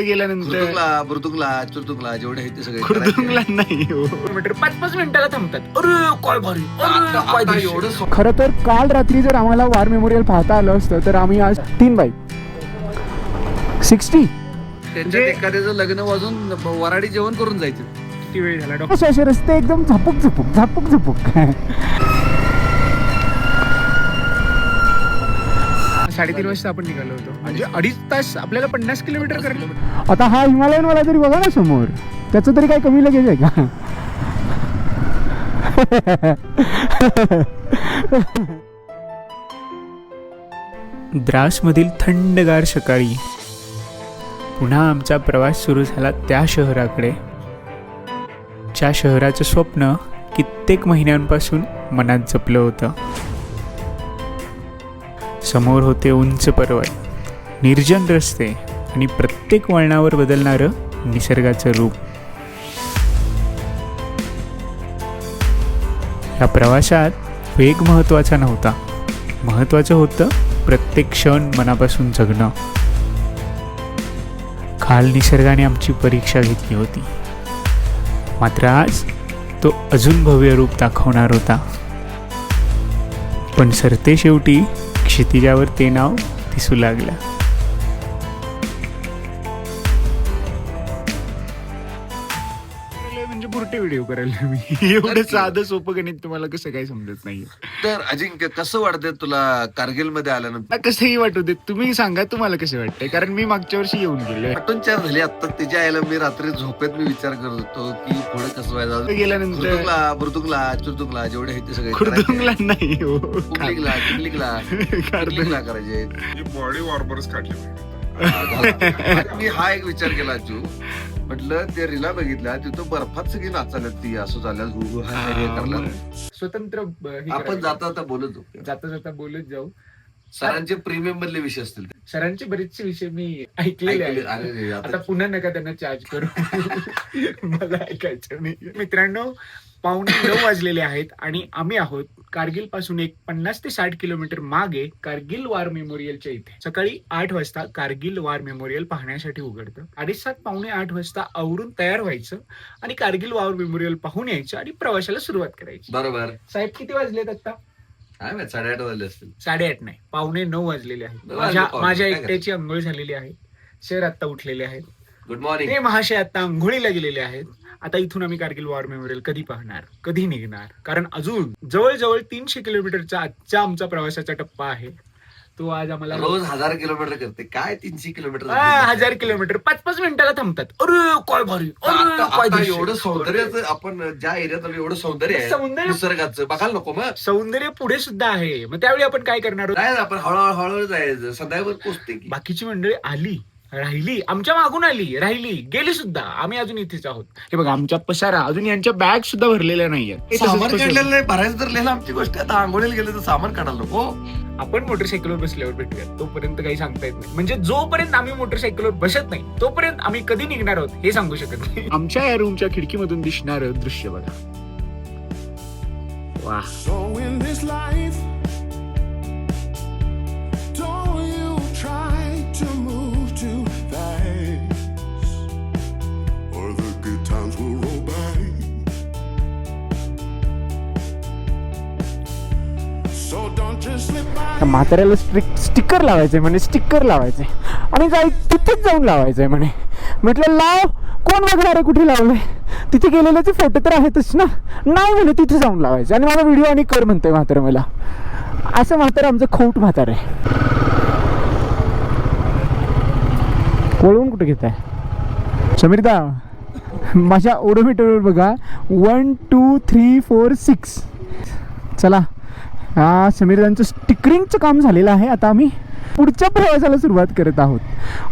गेल्यानंतर बुर्दुंगला चुरदुंगला जेवढे आहे ते सगळे खुर्दुंगला नाही मीटर 5-5 मिनिटाला थांबतात. अरे काय भारी एवढं खरं तर काल रात्री जर आम्हाला वार मेमोरियल पाहता आलं असतं तर आम्ही आज 3 बाईक 60 त्यांच्या एखाद्याचं लग्न वाजून वराडी जेवण करून जायचं. किती वेळ झाला असे रस्ते एकदम झपुक झपुक झपुक झपुक 3:30 वाजता आपण निघालो होतो. म्हणजे 2.5 तास आपल्याला 50 किलोमीटर करायला. आता हा हिमालयन वाला तरी बघा ना समोर, त्याचं तरी काय कमी लगेच आहे का? द्रासमधील थंडगार सकाळी पुन्हा आमचा प्रवास सुरू झाला त्या शहराकडे, ज्या शहराचं स्वप्न कित्येक महिन्यांपासून मनात जपलं होतं. समोर होते उंच पर्वत, निर्जन रस्ते आणि प्रत्येक वळणावर बदलणारं निसर्गाचं रूप. या प्रवासात वेग महत्त्वाचा नव्हता, महत्त्वाचं होतं प्रत्येक क्षण मनापासून जगणं. काल निसर्गाने आमची परीक्षा घेतली होती, मात्र आज तो अजून भव्य रूप दाखवणार होता. पण सरते शेवटी क्षितिजावर ते नाव दिसू लागलं. म्हणजे पुरटे व्हिडिओ करायला मी एवढं साधं सोपं गणित तुम्हाला कसं काय समजत नाहीये. तर अजिंक्य कसं वाटतंय तुला कारगिल मध्ये आल्यानंतर? कसंही वाटू देत, तुम्ही सांगा तुम्हाला कसं वाटतंय, कारण मी मागच्या वर्षी येऊन गेलोय. 4 झाली आता. तिच्या आईला मी रात्री झोपेत मी विचार करत होतो की पुढे कसं व्हायचं. गेल्यानंतर बुर्दुंगला चुरदुंगला जेवढे आहे ते सगळे खुर्दुंगला नाही किल्लिकला करायचे. बॉडी वॉर्मर्स काढले. मी हा एक विचार केला अजू, म्हटलं ते रीला बघितल्या तिथं बर्फात सगळी नाचाल्यात, ती असं झालं स्वतंत्र आपण जाता बोलत होतो. जाता बोलत जाऊ. सरांचे प्रीमियम मधले विषय असतील. सरांचे बरेचसे विषय मी ऐकलेले आहेत. आता पुन्हा नका त्यांना चार्ज करू, मला ऐकायचं नाही. मित्रांनो, 9:15 वाजलेले आहेत आणि आम्ही आहोत कारगिल पासून एक 50 ते 60 किलोमीटर मागे कारगिल वॉर मेमोरियलच्या इथे. सकाळी 8 वाजता कारगिल वॉर मेमोरियल पाहण्यासाठी उघडतं. 7:30 पावणे 8 वाजता आवरून तयार व्हायचं आणि कारगिल वॉर मेमोरियल पाहून यायचं आणि प्रवासाला सुरुवात करायची. बरोबर. साहेब किती वाजलेत आता? 8:30 वाजले असतील. 8:30 नाही, 9:15 वाजलेले आहेत. माझ्या एकट्याची अंघोळ झालेली आहे. सर आता उठलेले आहेत. Good morning. ते महाशय आता अंघोळीला गेलेले आहेत. आता इथून आम्ही कारगिल वॉर मेमोरियल कधी पाहणार, कधी निघणार, कारण अजून जवळजवळ 300 किलोमीटरचा आजचा आमचा प्रवासाचा टप्पा आहे. तो आज आम्हाला रोज 1000 किलोमीटर करते. काय 300 किलोमीटर? 1000 किलोमीटर 5-5 मिनिटाला थांबतात. अरे काय भारी, एवढं सौंदर्याचं आपण ज्या एरियात एवढं सौंदर्य आहे निसर्गाचं बघायला नको. मग सौंदर्य पुढे सुद्धा आहे. मग त्यावेळी आपण काय करणार आहोत? आपण हळूहळू जायचं. संध्याकाळ पोचते की बाकीची मंडळी आली, राहिली, आमच्या मागून आली, राहिली, गेली सुद्धा. आम्ही अजून इथेच आहोत. हे बघा आमच्या पसारा अजून, यांच्या बॅग सुद्धा भरलेल्या नाहीयेत. सामान काढलेलं नाही. भरायचं तर लिहिलं आमची गोष्ट. आता आंघोळीला गेलं तर सामान काढायला नको. आपण मोटरसायकलवर बसल्यावर भेटूया, तोपर्यंत काही सांगता येत नाही. म्हणजे जोपर्यंत आम्ही मोटरसायकलवर बसत नाही तोपर्यंत आम्ही कधी निघणार आहोत हे सांगू शकत नाही. आमच्या या रूमच्या खिडकीमधून दिसणारं दृश्य बघा. वा. म्हाताऱ्याला स्टिकर लावायचंय म्हणे, स्टिकर लावायचंय आणि तिथेच जाऊन लावायचंय म्हणे. म्हटलं लाव, कोण बघणार आहे कुठे लावलंय, तिथे गेलेल्याचे फोटो तर आहेतच ना. नाही म्हणे तिथे जाऊन लावायचं आणि माझा व्हिडिओ आणि कर म्हणतोय म्हातारं मला. असं म्हातारं आमचं खोट म्हातारं आहे. वळवून कुठे घेत आहे समीरदा? माझ्या ओडोमीटरवर बघा 1 2 3 4 6. चला, हा समीरदांचं स्टिकरिंगचं काम झालेलं आहे. आता आम्ही पुढच्या प्रवासाला सुरुवात करत आहोत.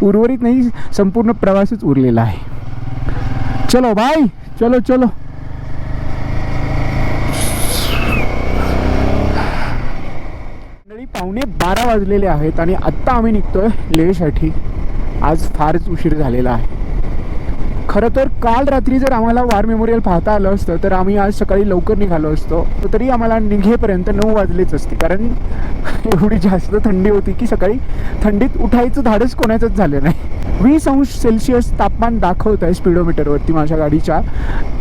उर्वरित नाही, संपूर्ण प्रवासच उरलेला आहे. चलो बाय, चलो चलो. पावणे 12 वाजलेले आहेत आणि आत्ता आम्ही निघतोय लेहसाठी. आज फारच उशीर झालेला आहे. खरं तर काल रात्री जर आम्हाला वार मेमोरियल पाहता आलं असतं तर आम्ही आज सकाळी लवकर निघालो असतो, तरी आम्हाला निघेपर्यंत 9 वाजलेच असते, कारण एवढी जास्त थंडी होती की सकाळी थंडीत उठायचं धाडस कोणाचंच झालं नाही. 20 अंश सेल्सिअस तापमान दाखवत आहे स्पीडोमीटरवरती माझ्या गाडीच्या,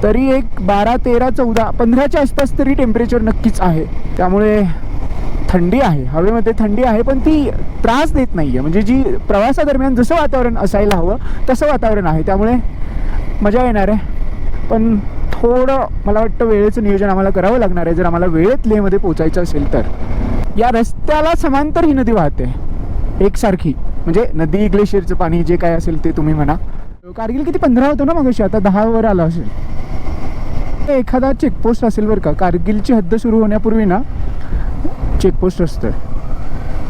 तरी एक 12, 13, 14, 15च्या आसपास तरी टेम्परेचर नक्कीच आहे. त्यामुळे थंडी आहे, हवेमध्ये थंडी आहे, पण ती त्रास देत नाही आहे. म्हणजे जी प्रवासादरम्यान जसं वातावरण असायला हवं तसं वातावरण आहे, त्यामुळे मजा येणार आहे. पण थोडं मला वाटतं वेळेचं नियोजन आम्हाला करावं लागणार आहे जर आम्हाला वेळेत लेहमध्ये पोचायचं असेल तर. या रस्त्याला समांतर ही नदी वाहते एकसारखी, म्हणजे नदी ग्लेशियरचं पाणी जे काय असेल ते तुम्ही म्हणा. कारगिल किती 15 होतं ना मगाशी, आता 10 वर आला असेल. एखादा चेकपोस्ट असेल बरं का, कारगिलची हद्द सुरू होण्यापूर्वी ना चेकपोस्ट असतं.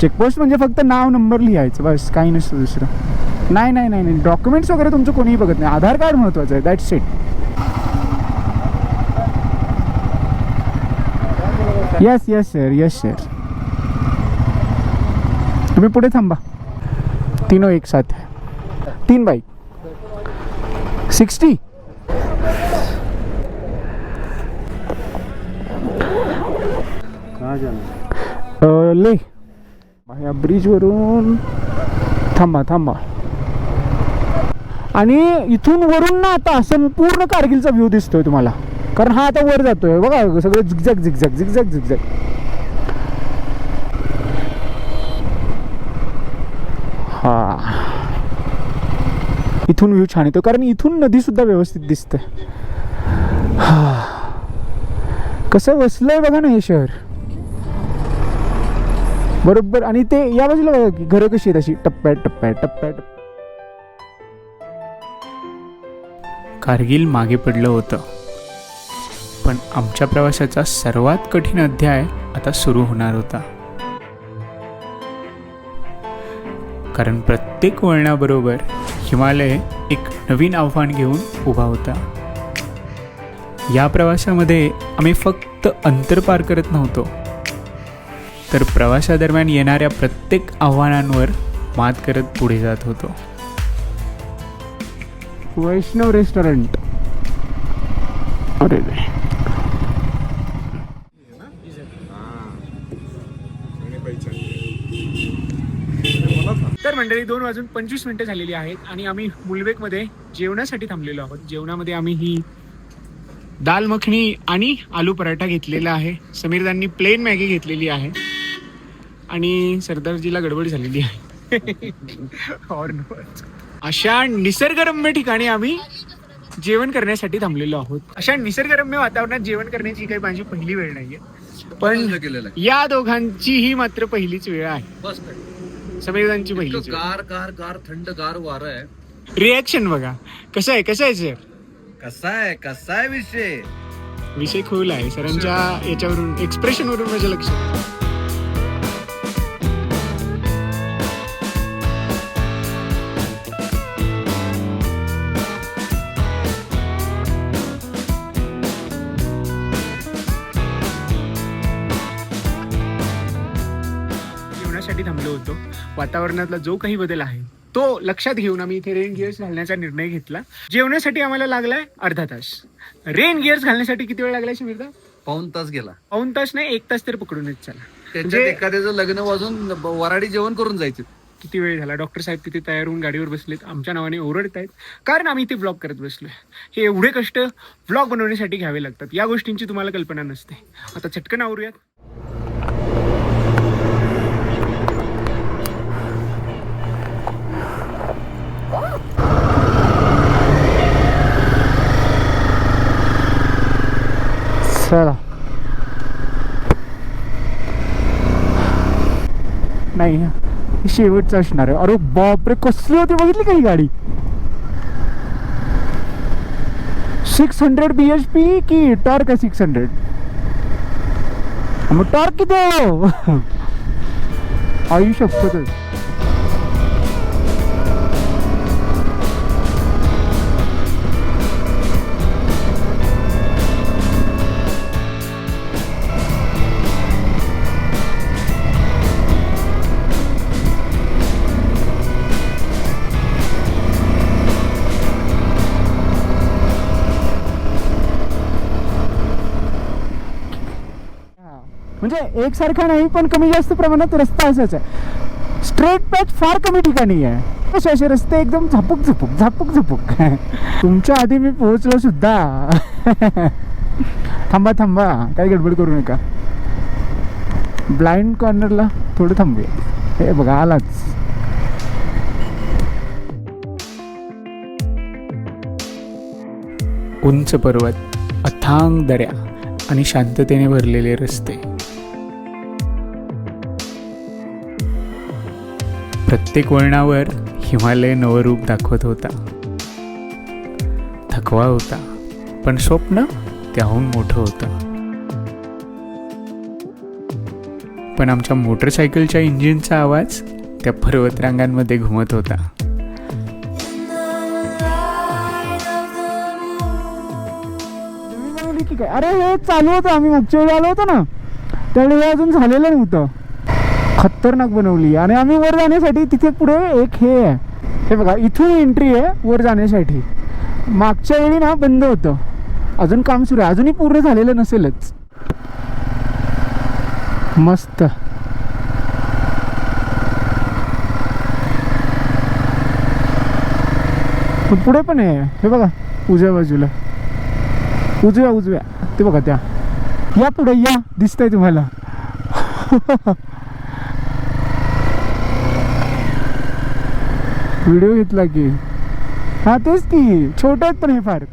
चेकपोस्ट म्हणजे फक्त नाव नंबर लिहायचं बस, काही नसतं दुसरं. नाही नाही नाही नाही, डॉक्युमेंट्स वगैरे तुमचं कोणीही बघत नाही, आधार कार्ड महत्त्वाचं आहे, that's it. Yes yes sir, yes sir. तुम्ही पुढे थांबा. तीनों एक साथ है, 3 बाईक 60. ले या ब्रिजवरून थांबा थांबा. आणि इथून वरून ना आता संपूर्ण कारगिलचा व्ह्यू दिसतोय तुम्हाला, कारण हा आता वर जातोय बघा, सगळं झिकझॅक झिकझॅक झिकझॅक झिकझॅक. हा, इथून व्ह्यू छान येतो, कारण इथून नदी सुद्धा व्यवस्थित दिसते. कसं वसलंय बघा ना हे शहर बरोबर. आणि ते या बाजूला बघा की घरं कशी आहेत, अशी टप्प्यात टप्प्यात टप्प्यात. कारगिल मागे पडलं होतं, पण आमच्या प्रवासाचा सर्वात कठीण अध्याय आता सुरू होणार होता. कारण प्रत्येक वळणाबरोबर हिमालय एक नवीन आव्हान घेऊन उभा होता. या प्रवासामध्ये आम्ही फक्त अंतर पार करत नव्हतो, तर प्रवासादरम्यान येणाऱ्या प्रत्येक आव्हानांवर मात करत पुढे जात होतो. वैष्णव रेस्टॉरंट, अरे तर मंडळी 2:25 झालेली आहेत आणि आम्ही मुलबेकमध्ये जेवणासाठी थांबलेलो आहोत. जेवणामध्ये आम्ही ही दाल मखनी आणि आलू पराठा घेतलेला आहे. समीरदांनी प्लेन मॅगी घेतलेली आहे आणि सरदारजीला गडबड झालेली आहे. अशा निसर्गरम्य ठिकाणी आम्ही जेवण करण्यासाठी थांबलेलो आहोत. अशा निसर्गरम्य वातावरणात जेवण करण्याची काही माझी पहिली वेळ नाहीये, पण या दोघांची ही मात्र पहिलीच वेळ आहे. समीरदांची पहिलीच. गार गार गार थंड गार वारं आहे. रिॲक्शन बघा कसं आहे सर. कसा आहे विषय खोल आहे सरांच्या याच्यावरून, एक्सप्रेशन वरून माझ्या लक्षात. जेवणासाठी थांबलो होतो. वातावरणातला जो काही बदल आहे तो लक्षात घेऊन आम्ही इथे रेन गिअर्स घालण्याचा निर्णय घेतला. जेवणासाठी आम्हाला लागलाय अर्धा तास. रेन गिअर्स घालण्यासाठी किती वेळ लागलाय समीरदा? पाऊण तास गेला. पाऊण तास नाही, 1 तास तर पकडूनच चला. त्याच्यात एखाद्याचं लग्न वाजून वराडी जेवण करून जायचं. किती वेळ झाला. डॉक्टर साहेब तिथे तयार होऊन गाडीवर बसलेत, आमच्या नावाने ओरडत आहेत कारण आम्ही इथे व्लॉग करत बसलोय. हे एवढे कष्ट व्लॉग बनवण्यासाठी घ्यावे लागतात, या गोष्टींची तुम्हाला कल्पना नसते. आता चटकन आवरूयात. चला. नाही शेवटचं असणार आहे. अरे बापरे, कसली होती बघितली का ही गाडी? 600 bhp की टॉर्क आहे 600. मग टॉर्क किती आहे? आई शपथच. म्हणजे एकसारखा नाही, पण कमी जास्त प्रमाणात रस्ता असाच आहे. स्ट्रेट पॅच फार कमी ठिकाणी आहे. असे रस्ते एकदम झापूक झुपूक झापूक झुपूक. तुमच्या आधी मी पोहोचलो सुद्धा. थांबा थांबा, काही गडबड करू नका. ब्लाइंड कॉर्नरला थोडं थांबूया. हे बघा आलाच. उंच पर्वत, अथांग दऱ्या आणि शांततेने भरलेले रस्ते. प्रत्येक वळणावर हिमालय नवरूप दाखवत होता. थकवा होता, पण स्वप्न त्याहून मोठं होतं. पण आमच्या मोटरसायकलच्या इंजिनचा आवाज त्या पर्वतरांगांमध्ये घुमत होता. अरे हे चालू होतं, आम्ही मागच्या वेळी आलो होतो ना त्यावेळी हे अजून झालेलं नव्हतं. खतरनाक बनवली. आणि आम्ही वर जाण्यासाठी तिथे पुढे एक हे आहे, हे बघा इथून एंट्री आहे वर जाण्यासाठी. मागच्या वेळी ना बंद होतं, अजून काम सुरू आहे, अजूनही पूर्ण झालेलं नसेलच. मस्त. पुढे पण आहे हे बघा उजव्या बाजूला, उजव्या ते बघा त्या. या पुढे या, दिसतंय तुम्हाला. व्हिडिओ घेतला की. हा तेच की, छोटे आहेत पण हे फार.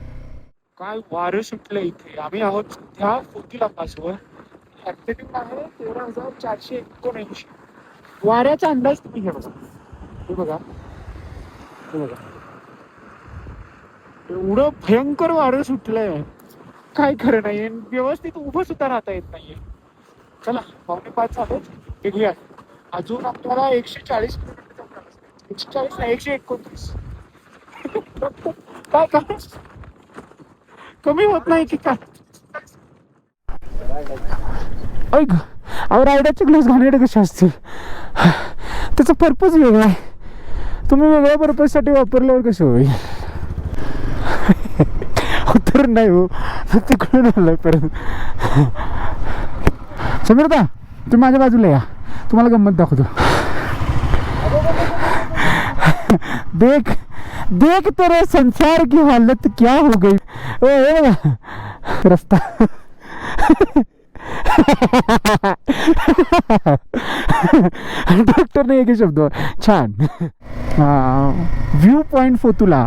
काय वारं सुटलं इथे. आम्ही आहोत सध्या फोतीला पासवर. ॲल्टिट्यूड आहे 13,479. वाऱ्याचा अंदाज तुम्ही घ्या. हे बघा एवढं भयंकर वारं सुटलंय, काय खरं नाही. व्यवस्थित उभं सुद्धा राहता येत नाहीये. चला 4:45 झालेच, निघूया. अजून आपल्याला 140 किलोमीटर 140 नाही 129. काय कमी होत नाही की काय. ऐक अहो, रायडाचे ग्लास घाणेरडे कसे असतील, त्याचा पर्पज वेगळा आहे. तुम्ही वेगळ्या पर्पजसाठी वापरल्यावर कसं होईल. उत्तर नाही हो, तिकडून आलाय परत. समीरदा तुम्ही माझ्या बाजूला या, तुम्हाला गंमत दाखवतो. देख देख तेरे संसार की हालत क्या हो गई. ओ रस्ता. डॉक्टरने एक शब्द छान. View point फोतुला.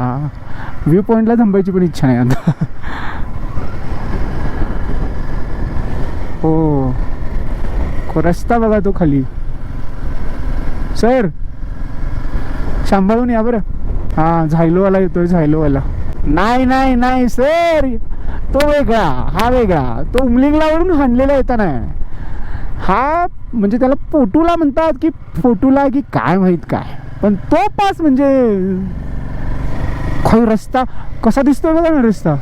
व्ह्यू पॉइंटला थांबायची पण इच्छा नाही आता. हो रस्ता बघा तो खाली. सर सांभाळून या बरं. हा झायलोवाला येतोय, झायलोवाला. नाही नाही नाही सर, तो वेगळा हा वेगळा. तो उमलिंगलावरून हाणलेला येताना. हा म्हणजे त्याला पोटूला म्हणतात की फोटूला की काय माहित काय, पण तो पास म्हणजे खरं. रस्ता कसा दिसतोय बघा ना रस्ता.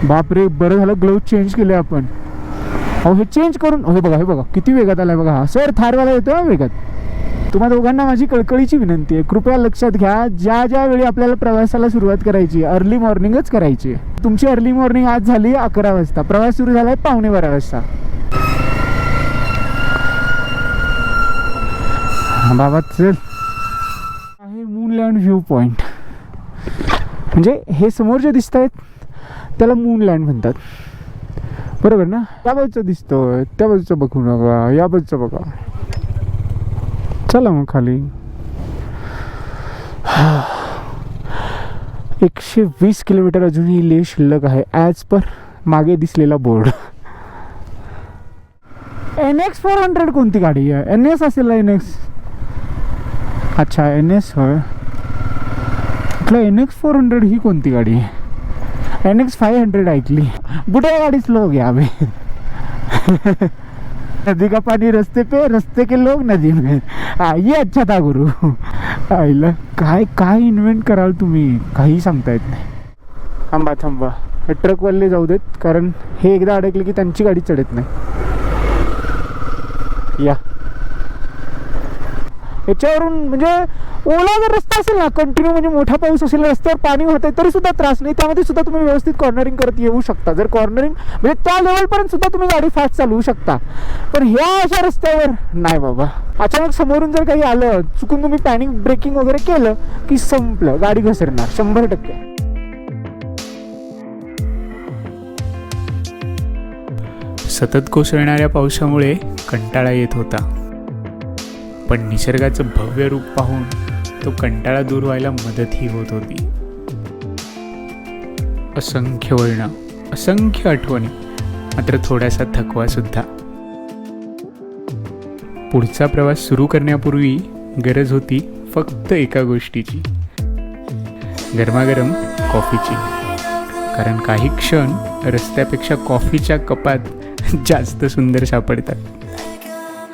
बापरे, बरं झालं ग्लोव्ह चेंज केले आपण. अहो हे चेंज करून हे बघा किती वेगात आलाय बघा हा. सर थारवाला येतोय वेगात. तुम्हा दोघांना माझी कळकळीची विनंती आहे, कृपया लक्षात घ्या, ज्या वेळी आपल्याला प्रवासाला सुरुवात करायची अर्ली मॉर्निंगच करायची. तुमची अर्ली मॉर्निंग आज झाली 11 वाजता, प्रवास सुरू झालाय 11:15 वाजता. बाबा चल. आहे मूनलँड व्ह्यू पॉइंट. म्हणजे हे समोर जे दिसत आहेत त्याला मूनलँड म्हणतात, बरोबर ना. त्या बाजूचं दिसतोय, त्या बाजूचं बघू नका, या बाजूचं बघा. चला मग खाली. 120 किलोमीटर अजूनही लेह शिल्लक आहे ॲज पर मागे दिसलेला बोर्ड. NX 400 कोणती गाडी आहे. NS असेल NX. अच्छा NS होय. म्हटलं NX 400 ही कोणती गाडी आहे. NX 500 ऐकली. बुढ़ा गाड़ी स्लो हो गया अभी. नदी का पानी रस्ते पे, रस्ते के लोग नदी में. ये अच्छा था गुरु. आईला काय काय इन्व्हेंट कराल तुम्ही, काही सांगता येत नाही. थांबा हे ट्रकवाले जाऊ देत, कारण हे एकदा अडकले की त्यांची गाडी चढत नाही. या याच्यावरून म्हणजे ओला जर रस्ता असेल ना, कंटिन्यू म्हणजे मोठा पाऊस असेल, रस्त्यावर पाणी होत आहे तरी सुद्धा त्रास नाही, त्यामध्ये सुद्धा तुम्ही व्यवस्थित कॉर्नरिंग करत येऊ शकता. जर कॉर्नरिंग म्हणजे त्या लेवलपर्यंत सुद्धा तुम्ही गाडी फास्ट चालवू शकता. पण ह्या अशा रस्त्यावर नाही बाबा. अचानक समोरून जर काही आलं, चुकून तुम्ही पॅनिक ब्रेकिंग वगैरे केलं की संपलं, गाडी घसरणार 100%. सतत कोसळणाऱ्या पावसामुळे कंटाळा येत होता, पण निसर्गाचं भव्य रूप पाहून तो कंटाळा दूर व्हायला मदतही होत होती. असंख्य वळणं, असंख्य आठवणी, मात्र थोडासा थकवा सुद्धा. पुढचा प्रवास सुरू करण्यापूर्वी गरज होती फक्त एका गोष्टीची, गरमागरम कॉफीची. कारण काही क्षण रस्त्यापेक्षा कॉफीच्या कपात जास्त सुंदर सापडतात.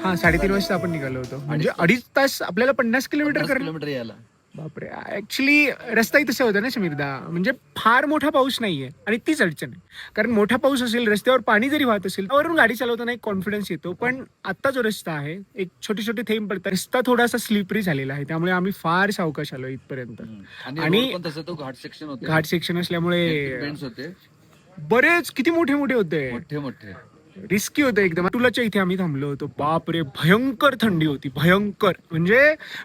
हा 3:30 वाजता आपण निघालो होतो, म्हणजे 2.5 तास आपल्याला 50 किलोमीटर किलोमीटर यायला. बापरे. ऍक्च्युली रस्ताही तसा होता ना समीरदा, म्हणजे फार मोठा पाऊस नाहीये आणि तीच अडचण आहे. कारण मोठा पाऊस असेल, रस्त्यावर पाणी जरी वाहत असेल, त्यावरून गाडी चालवताना एक कॉन्फिडन्स येतो. पण आता जो रस्ता आहे, एक छोटे छोटे थेंब पडतात, रस्ता थोडासा स्लिपरी झालेला आहे, त्यामुळे आम्ही फार सावकाश आलो इथपर्यंत. आणि तसं तो घाट सेक्शन होते, घाट सेक्शन असल्यामुळे बेंड्स होते बरेच किती मोठे मोठे होते, मोठे मोठे, रिस्की होतं एकदम. तुलाच्या इथे आम्ही थांबलो होतो. बापरे, भयंकर थंडी होती, भयंकर. म्हणजे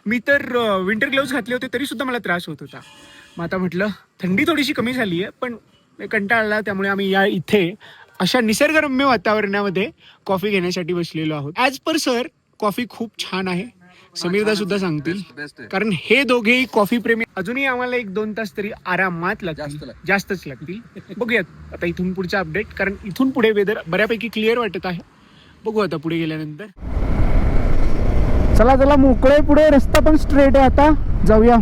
मी तर विंटर ग्लोव्स घातले होते तरी सुद्धा मला त्रास होत होता. मग आता म्हटलं थंडी थोडीशी कमी झाली आहे, पण कंटाळला, त्यामुळे आम्ही या इथे अशा निसर्गरम्य वातावरणामध्ये कॉफी घेण्यासाठी बसलेलो आहोत. ॲज पर सर, कॉफी खूप छान आहे, समीरदा सुद्धा सांगतील. बेस्ट आहे. कारण हे दोघेही कॉफी प्रेमी. अजूनही आम्हाला 1-2 तास तरी आरामात लागतील, जास्तच लागतील. बघूयात आता इथून पुढचा अपडेट, कारण इथून पुढे वेदर बऱ्यापैकी क्लिअर वाटत आहे. बघू आता पुढे गेल्यानंतर. चला चला, मोकळे पुढे, रस्ता पण स्ट्रेट आहे. आता जाऊया,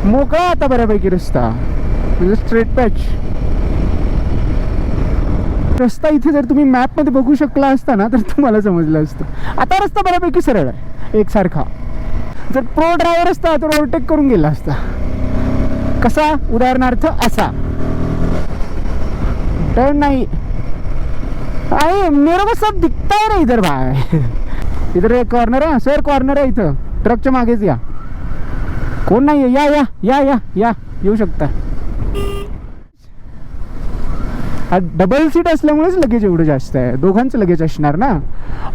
मोकळा आता बऱ्यापैकी रस्ता, म्हणजे स्ट्रेट पॅच रस्ता. इथे जर तुम्ही मॅप मध्ये बघू शकला असता ना, तर तुम्हाला समजलं असतं. आता रस्ता बऱ्यापैकी सरळ आहे, एकसारखा. जर प्रो ड्रायव्हर असता तर ओव्हरटेक करून गेला असता. कसा, उदाहरणार्थ असा टर्न नाही. अरे मेरे को सब दिखता है रे इधर भाई. इधर एक कॉर्नर आहे सर, कॉर्नर आहे इथं, ट्रकच्या मागेच या. कोण नाही, या या या या या येऊ शकता. डबल सीट असल्यामुळेच लगेज एवढं जास्त आहे, दोघांचं लगेज असणार ना.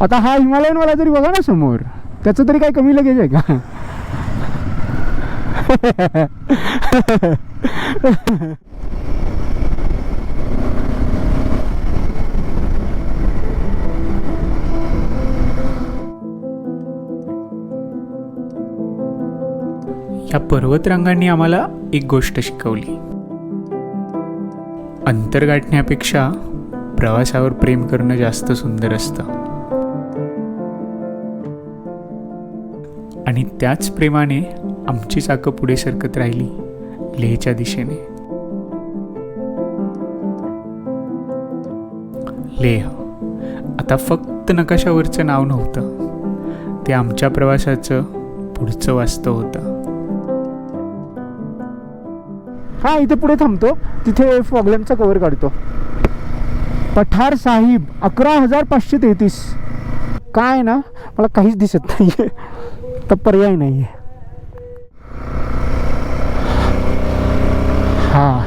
आता हा हिमालयन वाला जरी बघा ना समोर, त्याचं तरी काय कमी लगेज आहे का? या पर्वतरांगांनी आम्हाला एक गोष्ट शिकवली, अंतर गाठण्यापेक्षा प्रवासावर प्रेम करणं जास्त सुंदर असतं. आणि त्याच प्रेमाने आमची चाकं पुढे सरकत राहिली लेहच्या दिशेने. लेह आता फक्त नकाशावरचं नाव नव्हतं, ते आमच्या प्रवासाचं पुढचं वास्तव होतं. हा इथे पुढे थांबतो, तिथे फॉगलँडचा कव्हर काढतो. पठार साहिब 11,533. काय ना, मला काहीच दिसत नाहीये, तर पर्याय नाहीये. हा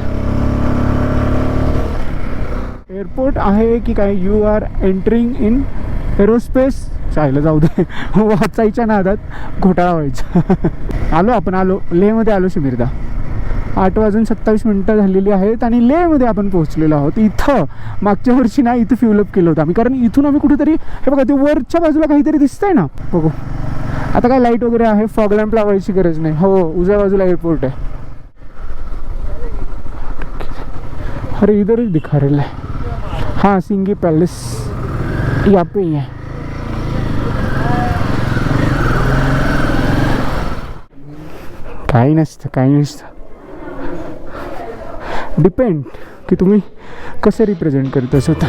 एअरपोर्ट आहे की काय? You are entering in aerospace. चायला जाऊ दे, वाचायच्या नादात घोटाळा व्हायचा. आलो आपण, आलो लेहमध्ये आलो समीरदा. 8:27 झालेली आहेत आणि लेहमध्ये आपण पोहोचलेलो आहोत. इथं मागच्या वर्षी ना, इथं फ्युलअप केलं होतं आम्ही, कारण इथून आम्ही कुठेतरी, हे बघा ते वरच्या बाजूला काहीतरी दिसतंय ना, बघू आता काय लाईट वगैरे आहे. फॉग लॅम्प लावायची गरज नाही. हो, उजव्या बाजूला एअरपोर्ट आहे. अरे इधर ही दिखा रहा है. हाँ, सिंगी पैलेस यहाँ पे ही है. काही नसतं. डिपेंड की तुम्ही कसं रिप्रेझेंट करता स्वतः.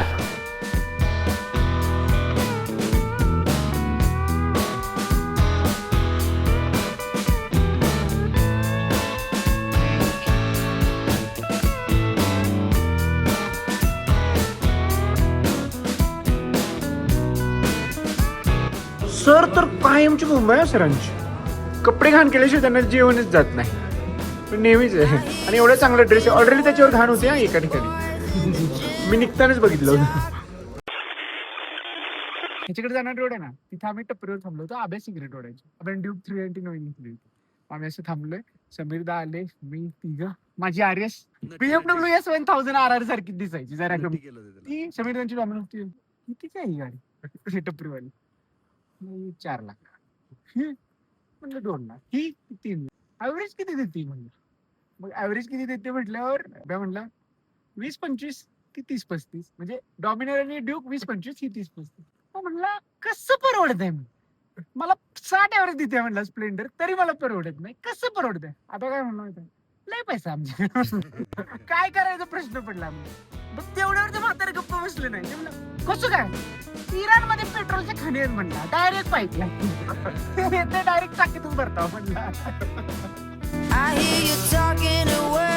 सर तर कायमची मुंबई आहे सरांची. कपडे घाण केल्याशिवाय त्यांना जेवणच जात नाही. पण नेहमीच आहे. आणि एवढा चांगला ड्रेस आहे. ऑलरेडी त्याच्यावर घाण होते हा एका ठिकाणी. मी निघतानाच बघितलं होतं. ह्याच्याकडे जाणार रोड आहे ना, तिथे आम्ही टपरीवर थांबलो होतो. आब्या सिगरेट ओढायची. आपण ड्यूक 399 घेतली होती. आम्ही असं थांबलोय. समीरदा आले, मी तिघं, माझी आर्यस BMW S1000 RR सारखी दिसायची जरा कमी. ती समीरदांची डॉमिनर होती. कितीची आहे ही गाडी टपरीवाली? 4 लाख. म्हणलं 2 लाख. ही 3 लाख. ऍव्हरेज किती देते म्हणलं? मग ऍव्हरेज किती देते म्हटल्यावर अभ्या म्हणला 20-25 ती 30-35. म्हणजे डॉमिनर आणि ड्यूक 20-25 ही 30-35. म्हणलं कसं परवडतंय? मला 60 ऍव्हरेज देते म्हणलं स्प्लेंडर, तरी मला परवडत नाही. कसं परवडतंय? आता काय म्हणलं, लय पैसा आमच्या. काय करायचा प्रश्न पडला. मग तेवढ्यावर ते म्हातारे गप्प बसले नाही. कसं काय? इराणमध्ये पेट्रोलचे खाणे आहेत म्हणला, डायरेक्ट पाईपला. ते डायरेक्ट टाकीतच भरता म्हणला. I hear you talking a word.